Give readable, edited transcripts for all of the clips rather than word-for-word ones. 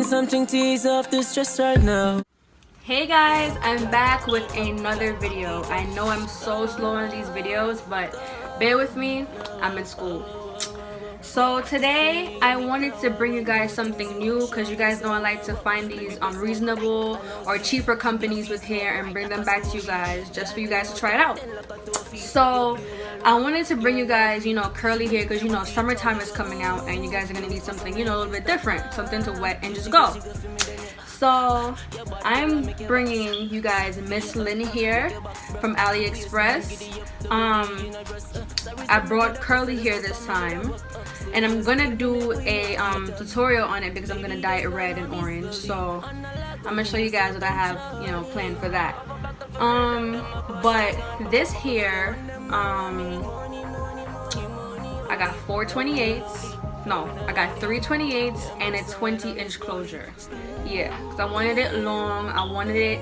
something to ease off the stress right now. Hey guys, I'm back with another video. I know I'm so slow on these videos, but bear with me, I'm in school. So today I wanted to bring you guys something new because you guys know I like to find these reasonable or cheaper companies with hair and bring them back to you guys just for you guys to try it out. So I wanted to bring you guys, curly hair because summertime is coming out and you guys are gonna need something, a little bit different, something to wet and just go. So I'm bringing you guys MsLynn here from AliExpress. I brought curly hair this time, and I'm gonna do a tutorial on it because I'm gonna dye it red and orange. So I'm gonna show you guys what I have, planned for that. But this hair, I got 4/28s. No, I got 3/28s and a 20-inch closure. Yeah, because I wanted it long. I wanted it,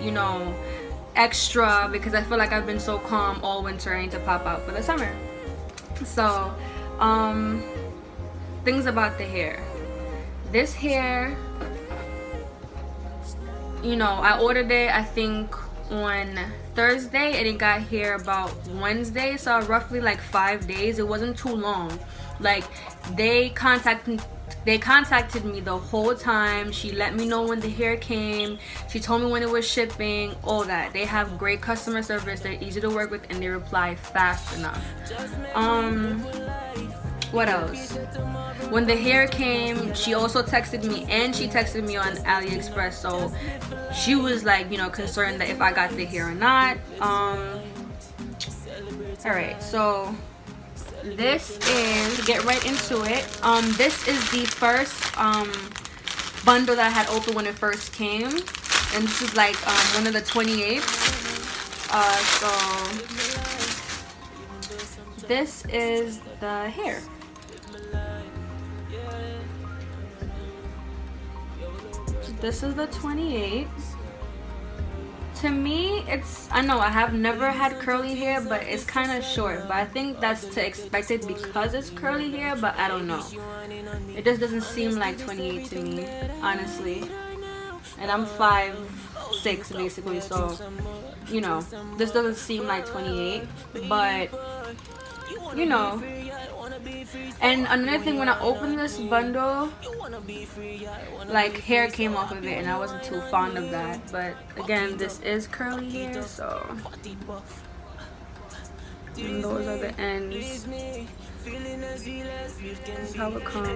extra because I feel like I've been so calm all winter. I need to pop out for the summer. So, things about the hair. This hair, I ordered it, I think, on Thursday and it got here about Wednesday, so roughly like 5 days. It wasn't too long. Like they contacted me the whole time. She let me know when the hair came. She told me when it was shipping, all that. They have great customer service. They're easy to work with and they reply fast enough. What else? When the hair came, she also texted me, and she texted me on AliExpress, so she was like, concerned that if I got the hair or not. Alright, so this is, get right into it, this is the first bundle that I had opened when it first came, and this is like one of the 28s. So this is the hair. This is the 28. To me, I know I have never had curly hair, but it's kind of short. But I think that's to expect it because it's curly hair, but I don't know. It just doesn't seem like 28 to me, honestly. And I'm 5'6" basically, so, this doesn't seem like 28. But, and another thing, when I opened this bundle, like hair came off of it and I wasn't too fond of that. But again, this is curly hair, so and those are the ends. This is how it comes.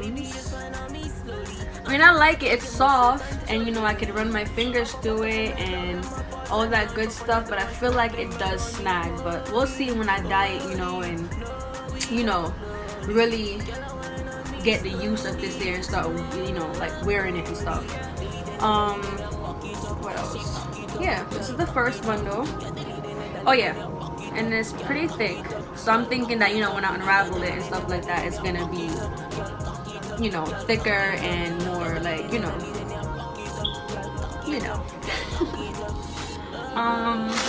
I mean, I like it. It's soft and I could run my fingers through it and all that good stuff, but I feel like it does snag. But we'll see when I dye it, and really get the use of this hair and start, like wearing it and stuff. What else? Yeah, this is the first bundle. Oh yeah, and it's pretty thick, so I'm thinking that when I unravel it and stuff like that, it's gonna be thicker and more like let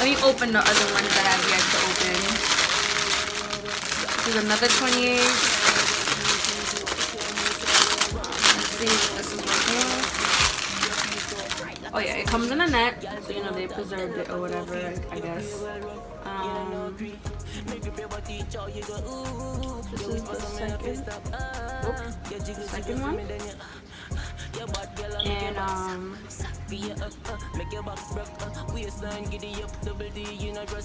me open the other ones that I've yet to open. This is another 28. Let's see if this is right here. Oh yeah, it comes in a net, so they preserved it or whatever, I guess. This is the second one. And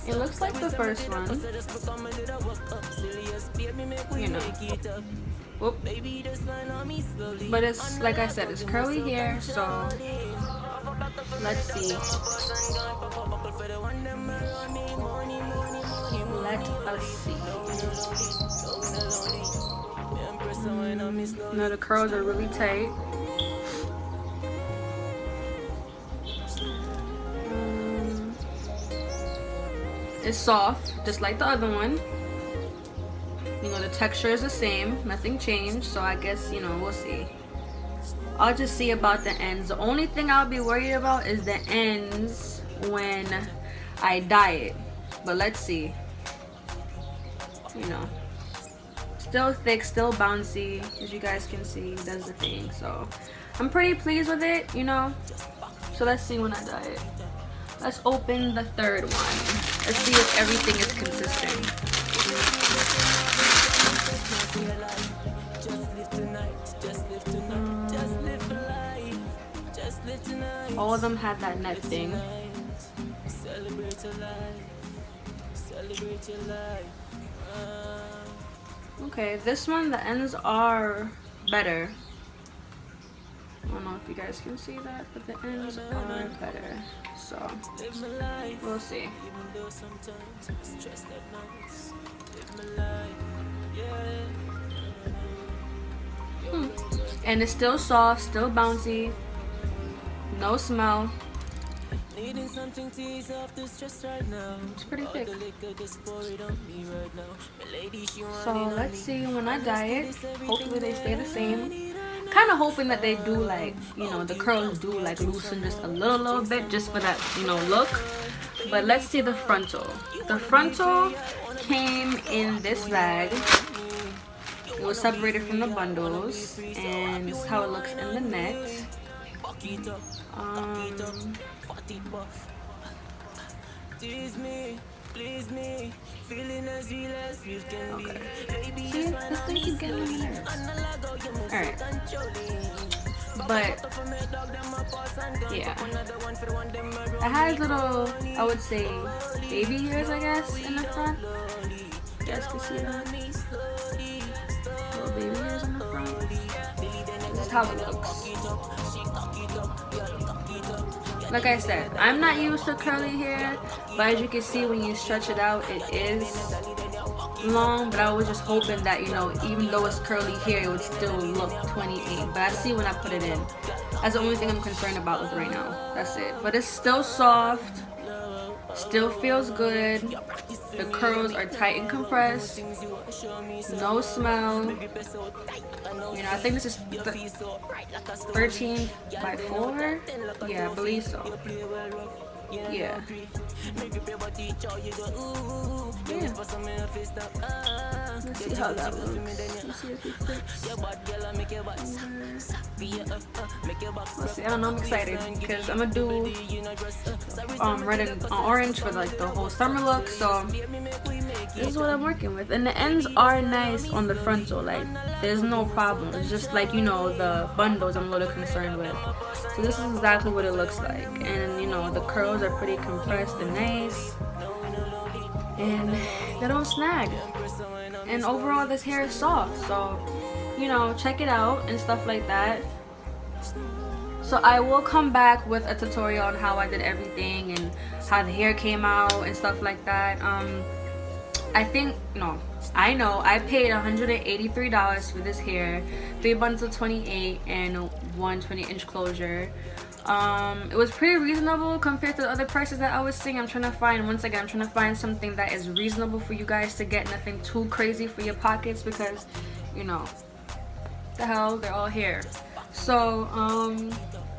it looks like the first one. Whoop. But it's, like I said, it's curly hair, so let's see. Let us see. No, the curls are really tight. It's soft, just like the other one. The texture is the same, nothing changed, so I guess, we'll see. I'll just see about the ends. The only thing I'll be worried about is the ends when I dye it. But let's see. Still thick, still bouncy, as you guys can see. Does the thing. So I'm pretty pleased with it, you know. So let's see when I dye it. Let's open the third one. Let's see if everything is consistent. All of them had that net thing. Okay, this one, the ends are better. I don't know if you guys can see that, but the ends are better. So, we'll see. And it's still soft, still bouncy, no smell. It's pretty thick. So let's see when I dye it. Hopefully they stay the same. Kind of hoping that they do, like, you know, the curls do like loosen just a little bit just for that, you know, look. But let's see the frontal. The frontal came in this bag. It was separated from the bundles, and this is how it looks in the net. Okay. See, this thing keeps getting on my nerves. Alright. But yeah, it has little, I would say, baby hairs, I guess, in the front. You guys can see that. Little baby hairs in the front. This is how it looks. Like I said, I'm not used to curly hair, but as you can see when you stretch it out, it is long. But I was just hoping that, you know, even though it's curly hair, it would still look 28. But I see when I put it in. That's the only thing I'm concerned about with right now. That's it. But it's still soft, still feels good. The curls are tight and compressed. No smell. You know, I think this is 13 by 4. Yeah, I believe so. Yeah. Let's see how that looks. Let's see if it fits. Let's see. I don't know. I'm excited because I'm gonna do red and orange for like the whole summer look. So this is what I'm working with, and the ends are nice on the frontal. Like, there's no problem. It's just like, you know, the bundles I'm a little concerned with. So this is exactly what it looks like, and you know, the curls are pretty compressed and nice, and they don't snag. And overall, this hair is soft, so you know, check it out and stuff like that. So I will come back with a tutorial on how I did everything and how the hair came out and stuff like that. I know I paid $183 for this hair, 3 bundles of 28 and 1 20-inch closure. It was pretty reasonable compared to the other prices that I was seeing. I'm trying to find something that is reasonable for you guys to get, nothing too crazy for your pockets, because, you know, the hell, they're all hair. So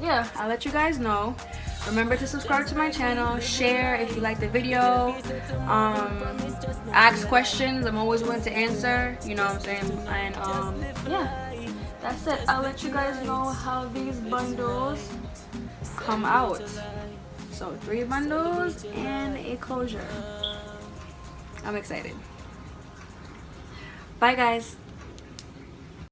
yeah, I'll let you guys know. Remember to subscribe to my channel, share if you like the video, ask questions. I'm always willing to answer, you know what I'm saying? And yeah, that's it. I'll let you guys know how these bundles come out. So 3 bundles and a closure. I'm excited. Bye guys.